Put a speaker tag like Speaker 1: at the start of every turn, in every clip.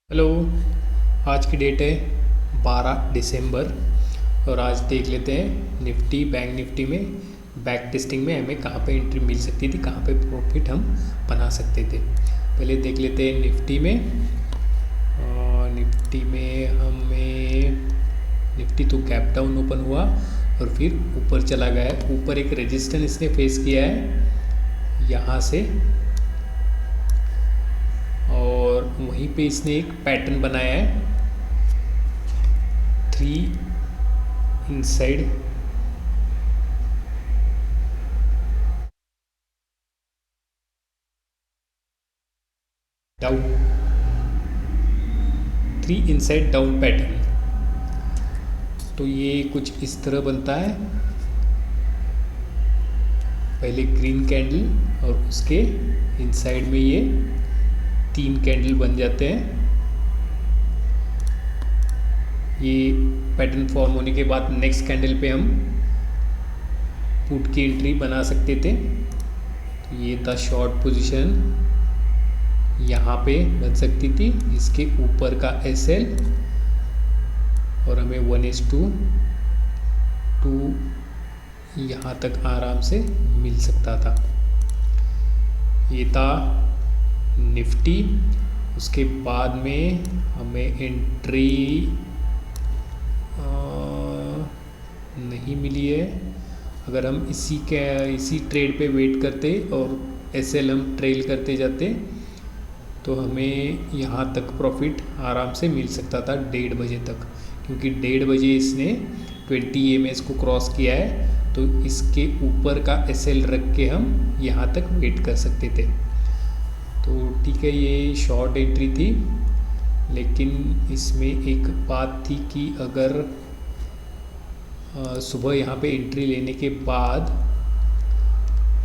Speaker 1: Hello. आज की date है 12 दिसंबर और आज देख लेते हैं निफ्टी बैंक निफ्टी में बैक टेस्टिंग में हमें कहाँ पे एंट्री मिल सकती थी, कहाँ पे प्रॉफिट हम बना सकते थे। पहले देख लेते हैं निफ्टी में। निफ्टी में हमें निफ्टी तो गैप डाउन ओपन हुआ और फिर ऊपर चला गया है। ऊपर एक रेजिस्टेंस इसने फेस किया है यहाँ से और वहीं पे इसने एक पैटर्न बनाया है 3 inside down 3 inside down pattern. तो ये कुछ इस तरह बनता है, पहले ग्रीन कैंडल और उसके इनसाइड में ये 3 कैंडल बन जाते हैं। ये पैटर्न फॉर्म होने के बाद नेक्स्ट कैंडल पे हम पुट की एंट्री बना सकते थे। तो ये था शॉर्ट पोजीशन, यहाँ पे बन सकती थी इसके ऊपर का SL और हमें 1:2 यहाँ तक आराम से मिल सकता था। ये था निफ्टी। उसके बाद में हमें एंट्री नहीं मिली है। अगर हम इसी ट्रेड पे वेट करते और SL हम ट्रेल करते जाते तो हमें यहाँ तक प्रॉफिट आराम से मिल सकता था 1:30 बजे तक, क्योंकि 1:30 बजे इसने 20 EMS को क्रॉस किया है। तो इसके ऊपर का SL रख के हम यहाँ तक वेट कर सकते थे। तो ठीक है, ये शॉर्ट एंट्री थी, लेकिन इसमें एक बात थी कि अगर सुबह यहाँ पे एंट्री लेने के बाद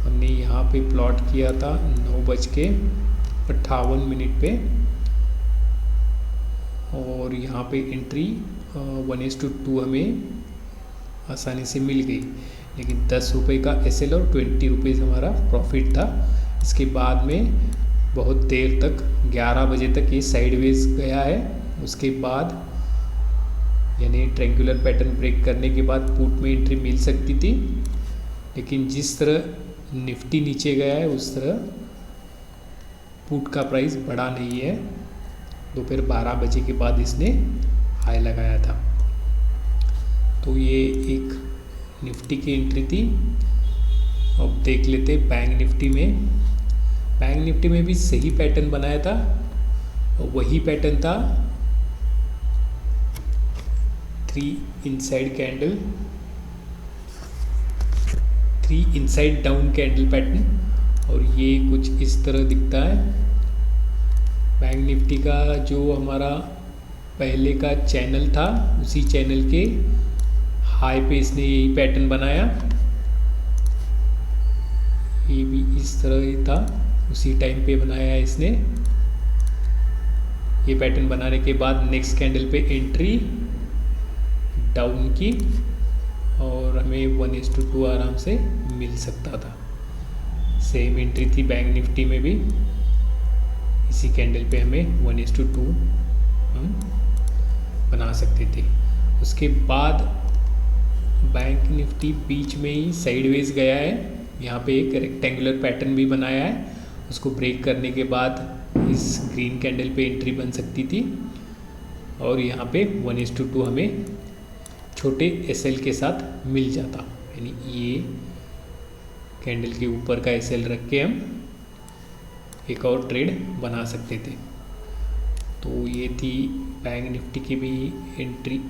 Speaker 1: हमने यहाँ पे प्लॉट किया था 9:58 पे और यहाँ पे एंट्री 1:2 हमें आसानी से मिल गई, लेकिन 10 रुपये का SL और 20 रुपीज़ हमारा प्रॉफिट था। इसके बाद में बहुत देर तक 11 बजे तक ये साइडवेज गया है। उसके बाद यानी ट्रायंगुलर पैटर्न ब्रेक करने के बाद पुट में एंट्री मिल सकती थी, लेकिन जिस तरह निफ्टी नीचे गया है उस तरह पुट का प्राइस बढ़ा नहीं है। दोपहर 12 बजे के बाद इसने हाई लगाया था। तो ये एक निफ्टी की एंट्री थी। अब देख लेते बैंक निफ्टी में। बैंक निफ्टी में भी सही पैटर्न बनाया था और वही पैटर्न था 3 inside candle, 3 inside down candle pattern, और ये कुछ इस तरह दिखता है। बैंक निफ्टी का जो हमारा पहले का चैनल था उसी चैनल के हाई पे इसने यही पैटर्न बनाया। ये भी इस तरह ही था, उसी टाइम पे बनाया है इसने। ये पैटर्न बनाने के बाद नेक्स्ट कैंडल पे एंट्री डाउन की और हमें 1:2 आराम से मिल सकता था। सेम एंट्री थी बैंक निफ्टी में भी, इसी कैंडल पे हमें 1:2 हम बना सकते थे। उसके बाद बैंक निफ्टी बीच में ही साइडवेज गया है। यहाँ पे एक रेक्टेंगुलर पैटर्न भी बनाया है। उसको ब्रेक करने के बाद इस ग्रीन कैंडल पे एंट्री बन सकती थी और यहाँ पे 1:2 हमें छोटे SL के साथ मिल जाता। यानी ये कैंडल के ऊपर का SL रख के हम एक और ट्रेड बना सकते थे। तो ये थी बैंक निफ्टी की भी एंट्री।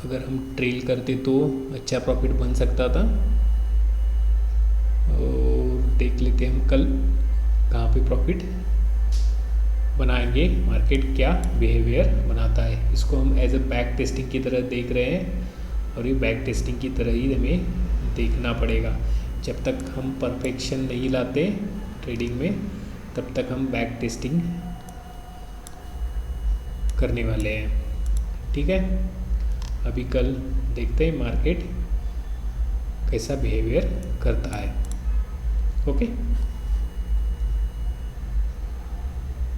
Speaker 1: अगर हम ट्रेल करते तो अच्छा प्रॉफिट बन सकता था। और देख लेते हैं हम कल कहाँ पे प्रॉफिट बनाएंगे, मार्केट क्या बिहेवियर बनाता है। इसको हम एज अ बैक टेस्टिंग की तरह देख रहे हैं और ये बैक टेस्टिंग की तरह ही हमें देखना पड़ेगा। जब तक हम परफेक्शन नहीं लाते ट्रेडिंग में तब तक हम बैक टेस्टिंग करने वाले हैं। ठीक है, अभी कल देखते हैं मार्केट कैसा बिहेवियर करता है। ओके।